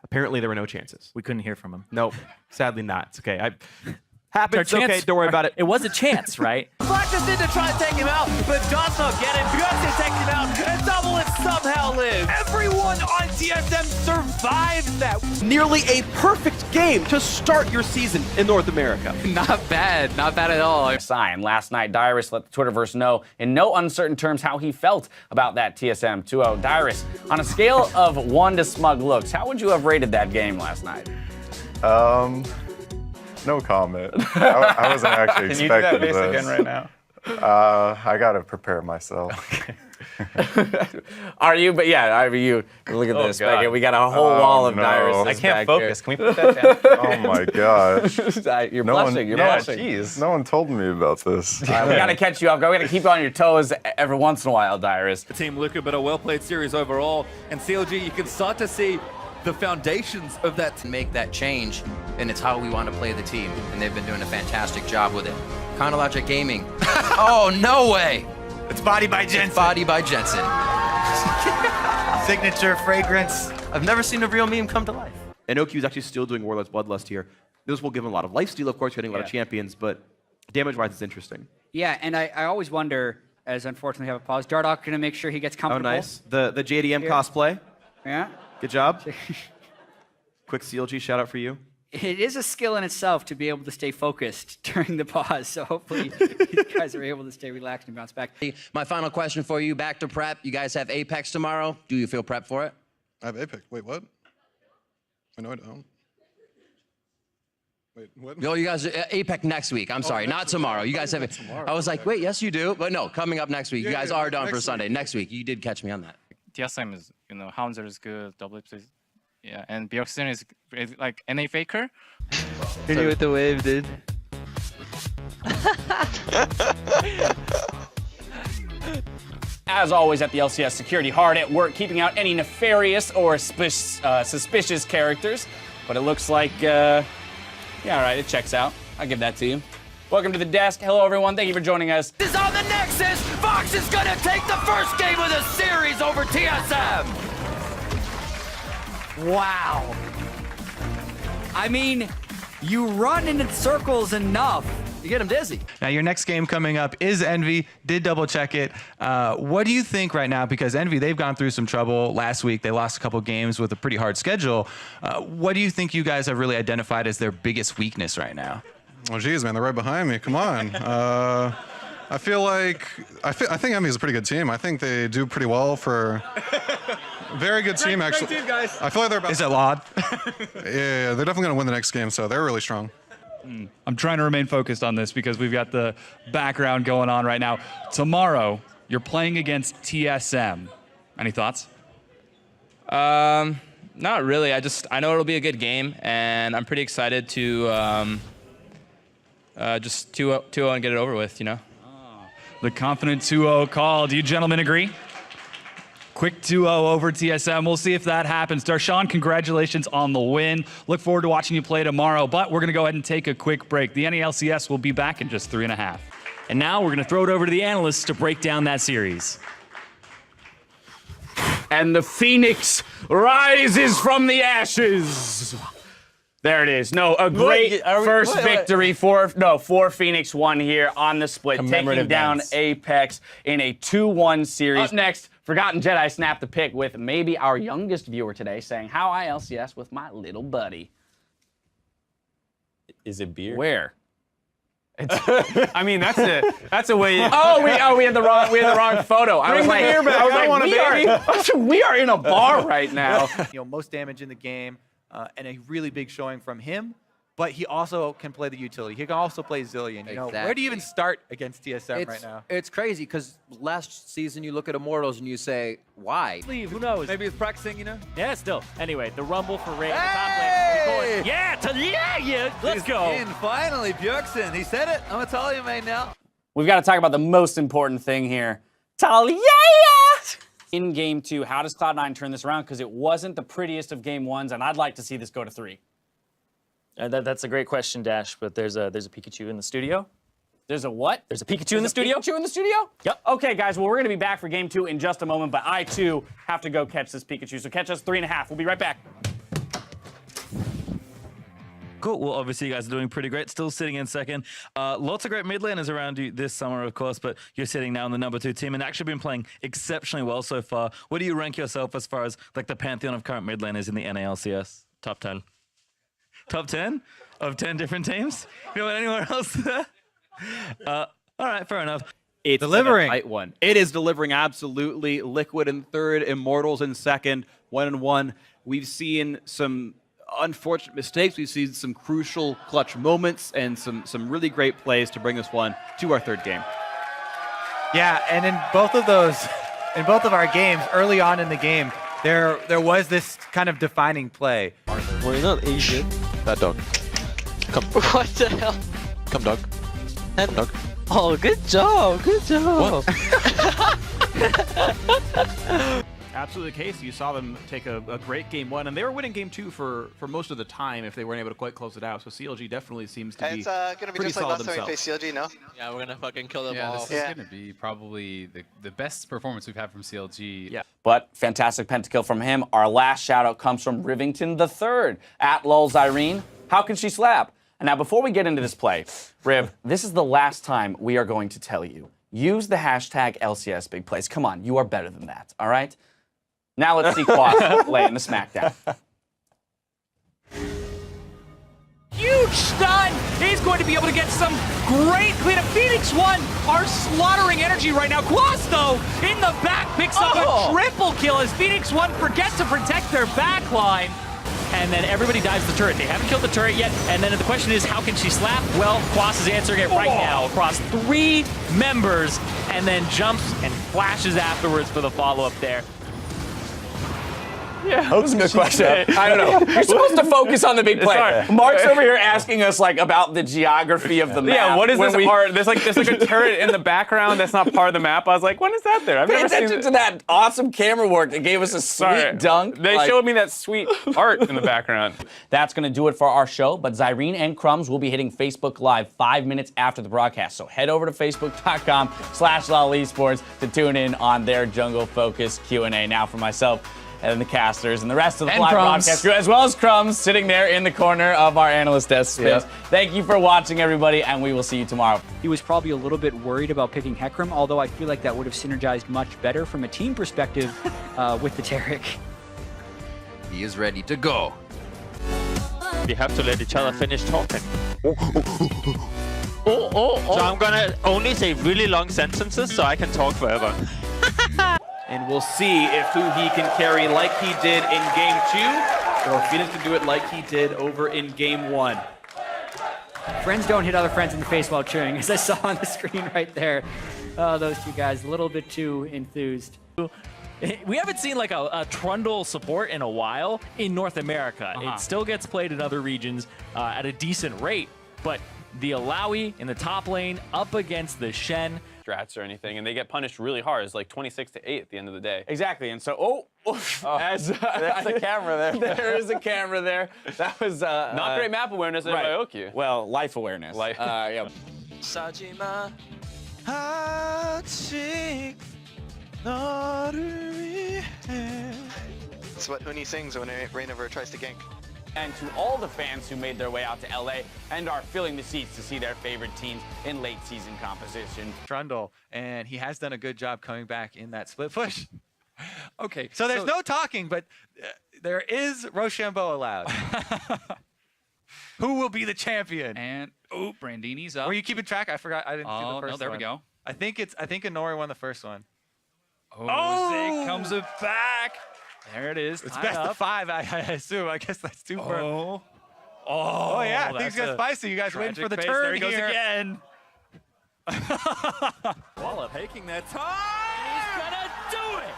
Apparently, there were no chances. We couldn't hear from him. Nope, sadly not. It's okay. Happens. Okay, don't worry about it. It was a chance, right? Flashes in to try to take him out, but does not get it. Beyonce takes him out, and ZinLOL somehow lives. Everyone on TSM survives that. Nearly a perfect game to start your season in North America. Not bad at all. Sign. Last night, Dyrus let the Twitterverse know in no uncertain terms how he felt about that TSM 2-0. Dyrus, on a scale of 1 to smug looks, how would you have rated that game last night? No comment. I wasn't actually expecting this. Can you do that face again right now? I gotta prepare myself. Are you? But yeah, I mean, you. Look at this. God. We got a whole wall of Dyrus. I can't focus. Can we put that down? Oh my gosh. You're blushing. You're blushing. Jeez. No one told me about this. We gotta catch you up. We gotta keep you on your toes every once in a while, Dyrus. Team Luca, but a well-played series overall. And CLG, you can start to see the foundations of that. Make that change, and it's how we want to play the team, and they've been doing a fantastic job with it. Chronologic Gaming. Oh, no way! It's Body by Jensen. It's Body by Jensen. Signature fragrance. I've never seen a real meme come to life. And OQ is actually still doing Warlord's Bloodlust here. This will give him a lot of lifesteal, of course, getting a lot of champions, but damage-wise, it's interesting. Yeah, and I always wonder, as unfortunately I have a pause, Dardoch going to make sure he gets comfortable. Oh, nice. The JDM cosplay. Yeah. Good job. Quick CLG shout out for you. It is a skill in itself to be able to stay focused during the pause, so hopefully you guys are able to stay relaxed and bounce back. My final question for you, back to prep. You guys have Apex tomorrow. Do you feel prepped for it? I have Apex. Wait, what? I know I don't. Wait, what? No, you guys, Apex next week. I'm sorry, not tomorrow. You guys have it. I was like, wait, yes, you do. But no, coming up next week. You guys are done for Sunday. Next week. You did catch me on that. TSM is, Hounzer is good, LolEsports is, yeah, and Bjergsen is like NA faker. Hit you with the wave, dude. As always at the LCS, security hard at work, keeping out any nefarious or suspicious characters. But it looks like, yeah, all right, it checks out. I'll give that to you. Welcome to the desk. Hello, everyone. Thank you for joining us. This is on the Nexus. Fox is going to take the first game of the series over TSM. Wow. I mean, you run in circles enough. You get him dizzy. Now, your next game coming up is Envy. Did double check it. What do you think right now? Because Envy, they've gone through some trouble last week. They lost a couple games with a pretty hard schedule. What do you think you guys have really identified as their biggest weakness right now? Oh, geez, man, they're right behind me. Come on. I feel like I think Envy is a pretty good team. I think they do pretty well for. Very good team, actually. Great team, guys. I feel like they're about. Is it Laud? Yeah, they're definitely going to win the next game, so they're really strong. I'm trying to remain focused on this because we've got the background going on right now. Tomorrow, you're playing against TSM. Any thoughts? Not really. I know it'll be a good game, and I'm pretty excited to just 2-0 and get it over with, The confident 2-0 call. Do you gentlemen agree? Quick 2-0 over TSM. We'll see if that happens. Darshan, congratulations on the win. Look forward to watching you play tomorrow, but we're going to go ahead and take a quick break. The NALCS will be back in just 3.5. And now we're going to throw it over to the analysts to break down that series. And the Phoenix rises from the ashes. There it is. No, a great first victory for Phoenix 1 here on the split, taking down Apex in a 2-1 series. Up next, Forgotten Jedi snapped the pic with maybe our youngest viewer today saying, how I LCS with my little buddy. Is it beer? Where? I mean, that's a way. We had the wrong photo. I was like, we are in a bar right now. Most damage in the game. And a really big showing from him, but he also can play the utility. He can also play Zillion. Where do you even start against TSM right now? It's crazy because last season you look at Immortals and you say, why? Leave, who knows? Maybe it's practicing, Yeah, still. Anyway, the rumble for Ray. Hey! Yeah, let's go. In finally, Bjergsen. He said it. I'm a Talia main now. We've got to talk about the most important thing here. Talia! In game 2, how does Cloud9 turn this around? Because it wasn't the prettiest of game 1s, and I'd like to see this go to 3. That's a great question, Dash, but there's a Pikachu in the studio. There's a what? There's a Pikachu in the studio. Pikachu in the studio? Yep. Okay, guys, well, we're going to be back for game 2 in just a moment, but I, too, have to go catch this Pikachu. So catch us 3.5. We'll be right back. Cool. Well, obviously you guys are doing pretty great. Still sitting in second. Lots of great mid laners around you this summer, of course, but you're sitting now in the number 2 team and actually been playing exceptionally well so far. Where do you rank yourself as far as like the pantheon of current mid laners in the NALCS? Top 10. Top 10 of 10 different teams? You know anywhere else there? All right, fair enough. It's delivering. A tight one. It is delivering absolutely. Liquid in third, Immortals in second, 1-1. We've seen some unfortunate mistakes. We've seen some crucial clutch moments and some really great plays to bring this one to our third game. Yeah, and in both of those, in both of our games, early on in the game, there was this kind of defining play. We're not Asian. That dog. Come. What the hell? Come, dog. And, Come, dog. oh, good job. Good job. Absolutely the case. You saw them take a great game 1, and they were winning game 2 for most of the time if they weren't able to quite close it out. So CLG definitely seems to be It's gonna be pretty just like solid last time we themselves. faced CLG, no? Yeah, we're gonna fucking kill them all. This is gonna be probably the best performance we've had from CLG. Yeah. But fantastic pentakill from him. Our last shout out comes from Rivington III at LolZyrene. How can she slap? And now before we get into this play, Riv, this is the last time we are going to tell you. Use the hashtag LCS big plays. Come on, you are better than that, all right? Now let's see Quas lay in the smackdown. Huge stun! He's going to be able to get some great cleanup. Phoenix One are slaughtering energy right now. Quas, though, in the back picks up a triple kill as Phoenix One forgets to protect their backline. And then everybody dives the turret. They haven't killed the turret yet. And then the question is, how can she slap? Well, Quas is answering it right now across 3 members and then jumps and flashes afterwards for the follow-up there. Yeah, that was a good question. I don't know. You're supposed to focus on the big play. Sorry. Mark's over here asking us like about the geography of the map. Yeah, what is this part? There's like a turret in the background that's not part of the map. I was like, when is that there? I've Pay never seen attention to that awesome camera work that gave us a sweet dunk. They showed me that sweet art in the background. That's going to do it for our show, but Zyrene and Crumbs will be hitting Facebook Live 5 minutes after the broadcast. So head over to facebook.com/LolEsports to tune in on their Jungle Focus Q&A. Now for myself and the casters and the rest of the live broadcast crew, as well as Crumbs sitting there in the corner of our analyst desk space. Yep. Thank you for watching, everybody, and we will see you tomorrow. He was probably a little bit worried about picking Hecarim, although I feel like that would have synergized much better from a team perspective with the Taric. He is ready to go. We have to let each other finish talking. So I'm gonna only say really long sentences so I can talk forever. And we'll see if who he can carry like he did in game 2, or if Phoenix can do it like he did over in game 1. Friends don't hit other friends in the face while cheering, as I saw on the screen right there. Oh, those two guys, a little bit too enthused. We haven't seen like a Trundle support in a while in North America. It still gets played in other regions at a decent rate, but the Alawi in the top lane up against the Shen. Strats or anything, and they get punished really hard. It's like 26-8 at the end of the day. Exactly, and so, there's a camera there. There is a camera there. That was not great map awareness at Ryoku. Well, life awareness. Yeah. Sajima, It's what Huni sings when Rainover tries to gank. And to all the fans who made their way out to LA and are filling the seats to see their favorite teams in late season competition. Trundle, and he has done a good job coming back in that split push. Okay, so there's no talking, but there is Rochambeau allowed. Who will be the champion? And Brandini's up. Were you keeping track? I forgot. I didn't see the first one. No, there we go. I think Inori won the first one. Oh, Zig comes it back. There it is. It's best of 5, I assume. I guess that's 2 for. Oh yeah, things get spicy. You guys waiting for the turn There he goes here. again. Wallop taking their time. He's gonna do it!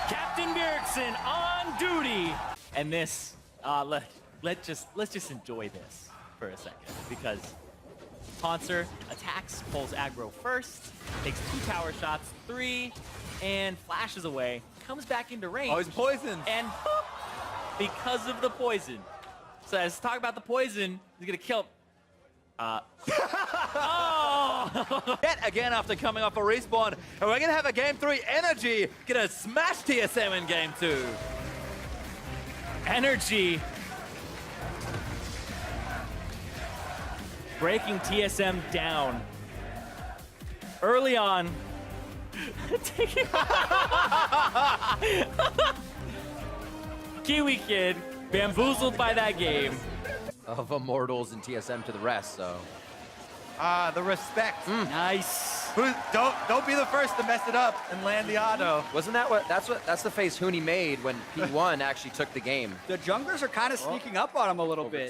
Captain Bjergsen on duty. And this, let's just enjoy this for a second, because Poncer attacks, pulls aggro first, takes 2 tower shots, 3, and flashes away, comes back into range. Oh, he's poisoned. And boop, because of the poison. So let's talk about the poison. He's gonna kill. Yet again after coming off a respawn, and we're gonna have a game 3 energy. Gonna smash TSM in game 2. Energy. Breaking TSM down. Early on. Kiwi Kid bamboozled by that game. Of Immortals and TSM to the rest, so. The respect. Nice. Don't be the first to mess it up and land the auto. Wasn't that that's the face Huni made when P1 actually took the game. The junglers are kind of sneaking up on him a little bit.